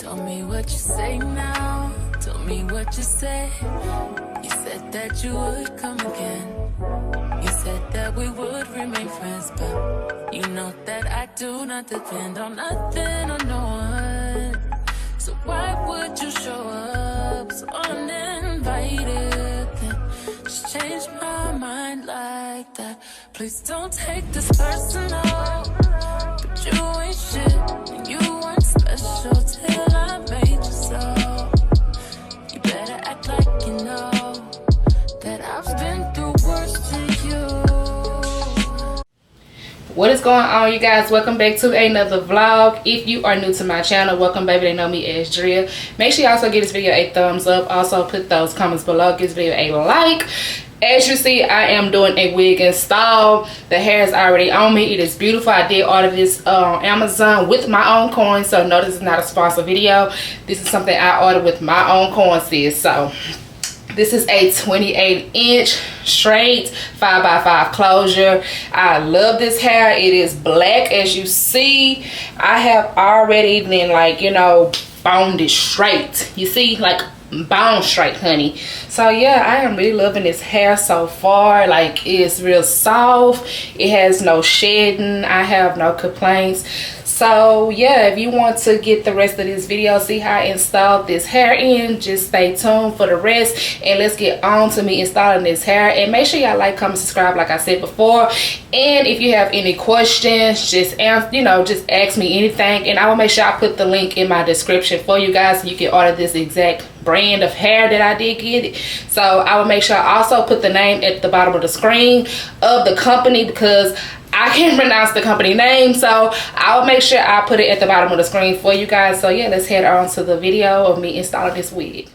Tell me what you say now. Tell me what you said. You said that you would come again. You said that we would remain friends, but you know that I do not depend on nothing or no one. So why would you show up so uninvited? Then just change my mind like that. Please don't take this personal, but you ain't shit and you weren't special till I made you so. You better act like you know that I've been through worse to you. What is going on, you guys? Welcome back to another vlog. If you are new to my channel, welcome, baby. They know me as Drea. Make sure you also give this video a thumbs up. Also put those comments below. Give this video a like. As you see, I am doing a wig install. The hair is already on me. It is beautiful. I did order this on Amazon with my own coins, so no, this is not a sponsor video. This is something I ordered with my own coins, sis. So this is a 28-inch straight 5x5 closure. I love this hair. It is black, as you see. I have already then, like, you know, boned it straight. You see, like, bone straight, honey. So yeah, I am really loving this hair so far. Like, it's real soft. It has no shedding. I have no complaints. So yeah, if you want to get the rest of this video, see how I installed this hair in, just stay tuned for the rest, and let's get on to me installing this hair. And make sure y'all like, comment, subscribe like I said before. And if you have any questions, just just ask me anything, and I will make sure I put the link in my description for you guys so you can order this exact brand of hair that I did get it. So I will make sure I also put the name at the bottom of the screen of the company, because I can't pronounce the company name, so I'll make sure I put it at the bottom of the screen for you guys. So yeah, let's head on to the video of me installing this wig.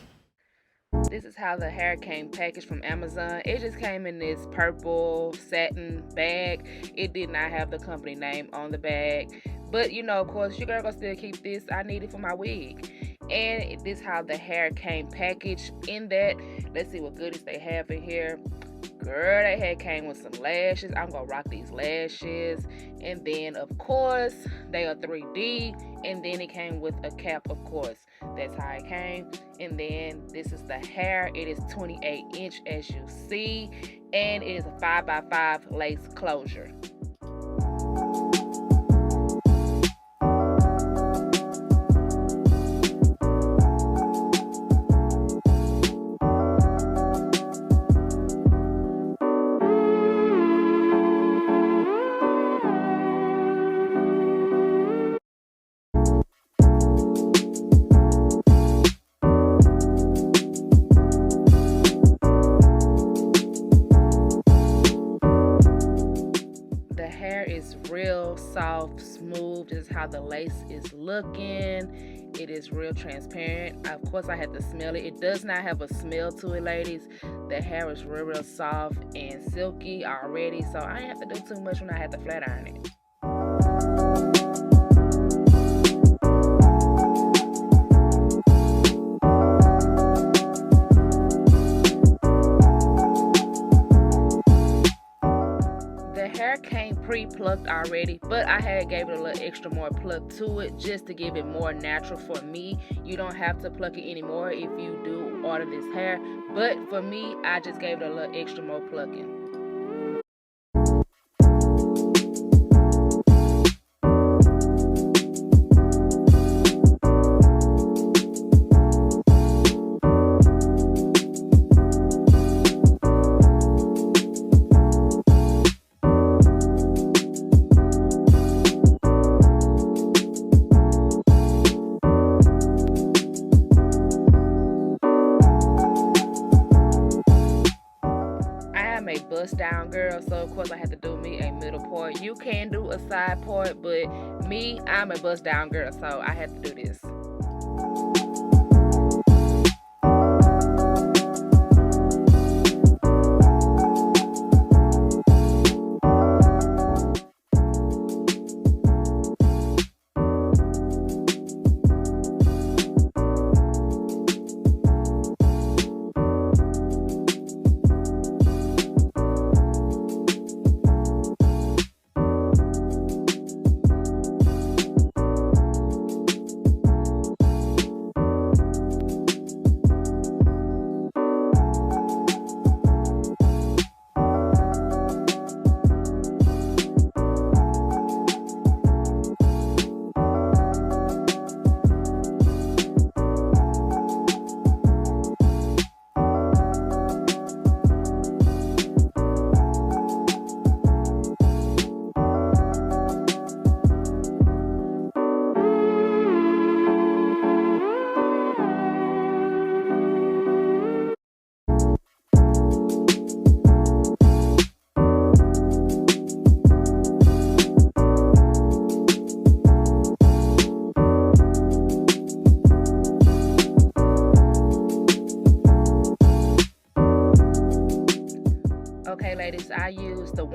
This is how the hair came packaged from Amazon. It just came in this purple satin bag. It did not have the company name on the bag, but you know, of course, your girl gonna still keep this. I need it for my wig. And this is how the hair came packaged in that. Let's see what goodies they have in here. Girl, that hair came with some lashes. I'm gonna rock these lashes. And then, of course, they are 3D. And then it came with a cap, of course. That's how it came. And then this is the hair. It is 28-inch, as you see. And it is a 5x5 lace closure. Real soft, smooth. This is how the lace is looking. It is real transparent. Of course, I had to smell it. It does not have a smell to it, ladies. The hair is real soft and silky already, so I didn't have to do too much when I had to flat iron it. Came pre-plucked already, but I had gave it a little extra more pluck to it just to give it more natural for me. You don't have to pluck it anymore if you do order this hair, but for me, I just gave it a little extra more plucking. Bust down girl, so of course I had to do me a middle part. You can do a side part, but me, I'm a bust down girl, so I had to do this.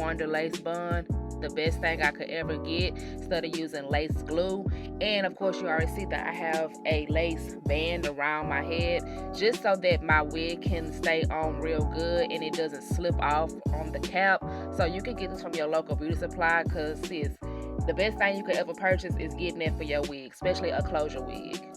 worn the lace bun. The best thing I could ever get instead of using lace glue. And of course, you already see that I have a lace band around my head just so that my wig can stay on real good and it doesn't slip off on the cap. So you can get this from your local beauty supply, because sis, the best thing you could ever purchase is getting it for your wig, especially a closure wig.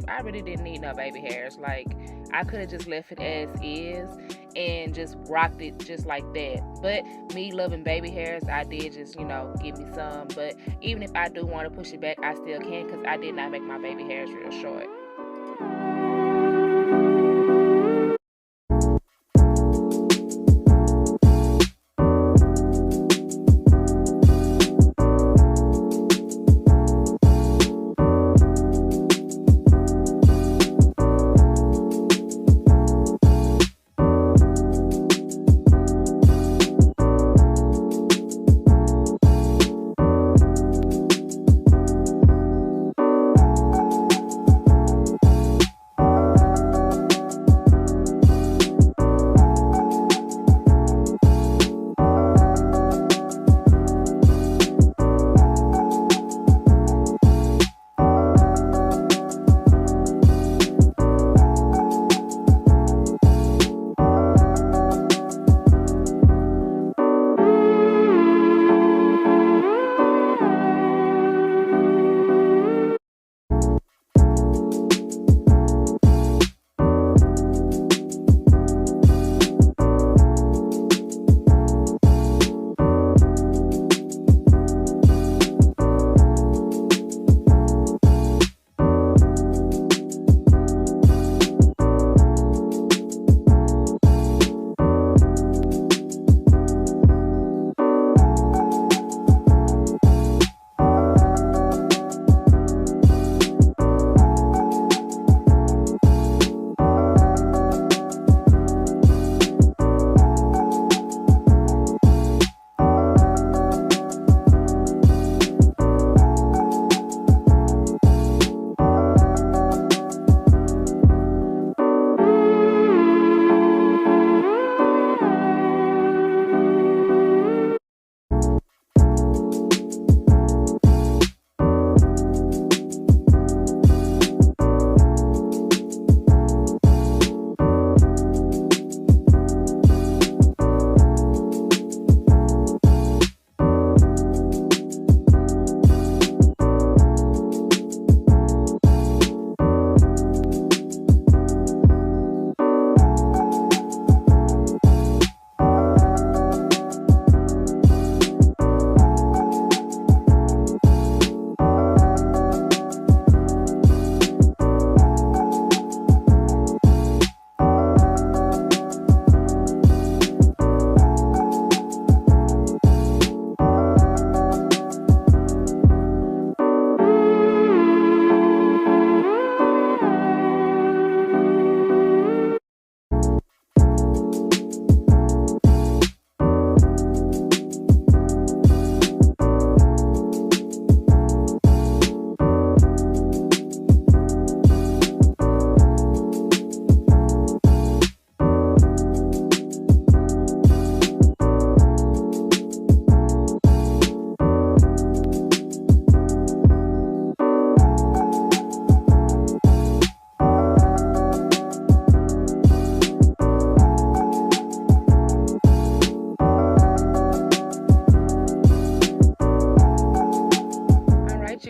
I really didn't need no baby hairs. Like, I could have just left it as is. and just rocked it just like that. But me loving baby hairs, I did just, you know, give me some. But even if I do want to push it back, I still can, because I did not make my baby hairs real short.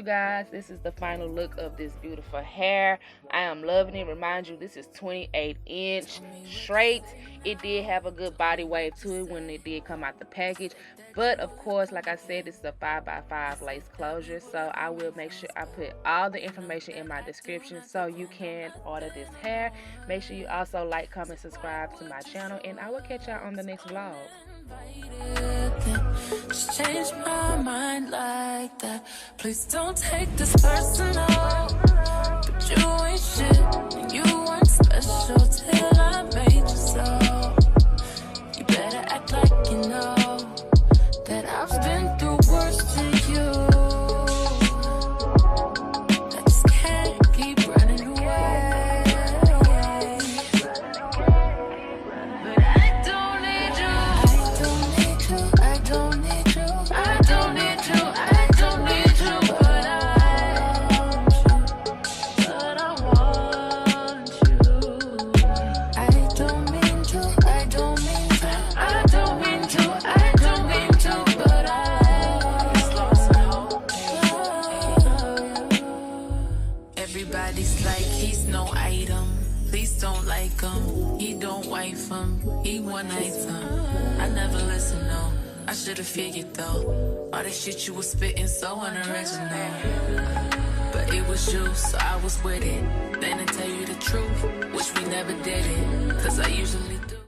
Guys, this is the final look of this beautiful hair. I am loving it. Remind you, this is 28-inch straight. It did have a good body wave to it when it did come out the package, but of course, like I said, this is a 5x5 lace closure, so I will make sure I put all the information in my description so you can order this hair. Make sure you also like, comment, subscribe to my channel, and I will catch y'all on the next vlog. Just change my mind like that. Please don't take this personal, but you ain't shit and you weren't special till I made you so. You better act like you know that I've been through worse to you. I just can't keep running away, but I don't need you. I don't need you. I don't need you. I don't need you. I don't need you. But I want you. But I want you. I don't I should've figured though, all that shit you was spitting so unoriginal. But it was you, so I was with it. Then to tell you the truth, wish we never did it, cause I usually do.